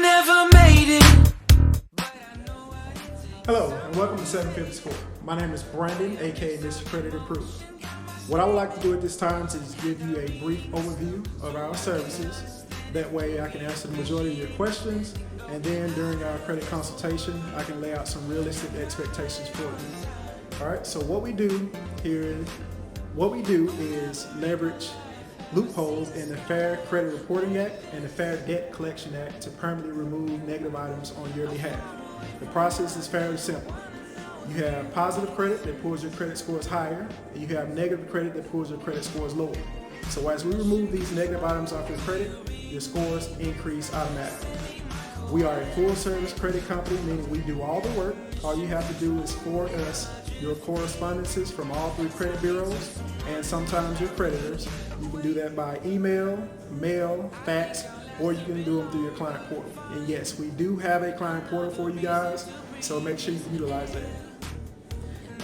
never made it. Hello and welcome to 750 Score. My name is Brandon, aka Mr. Credit Improved. What I would like to do at this time is just give you a brief overview of our services. That way I can answer the majority of your questions, and then during our credit consultation I can lay out some realistic expectations for you. Alright, so what we do is leverage loopholes in the Fair Credit Reporting Act and the Fair Debt Collection Act to permanently remove negative items on your behalf. The process is fairly simple. You have positive credit that pulls your credit scores higher, and you have negative credit that pulls your credit scores lower. So as we remove these negative items off your credit, your scores increase automatically. We are a full-service credit company, meaning we do all the work. All you have to do is forward us your correspondences from all 3 credit bureaus and sometimes your creditors. You can do that by email, mail, fax, or you can do them through your client portal. And yes, we do have a client portal for you guys, so make sure you utilize that.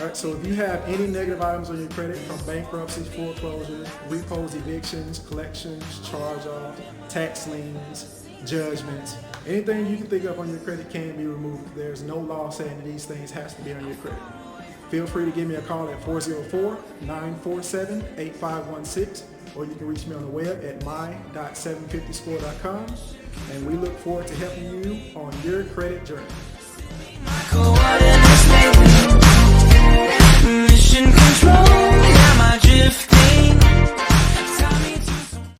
Alright, so if you have any negative items on your credit, from bankruptcy, foreclosure, repos, evictions, collections, charge-off, tax liens, judgments, anything you can think of on your credit can be removed. There's no law saying that these things has to be on your credit. Feel free to give me a call at 404-947-8516, or you can reach me on the web at my.750score.com, and we look forward to helping you on your credit journey.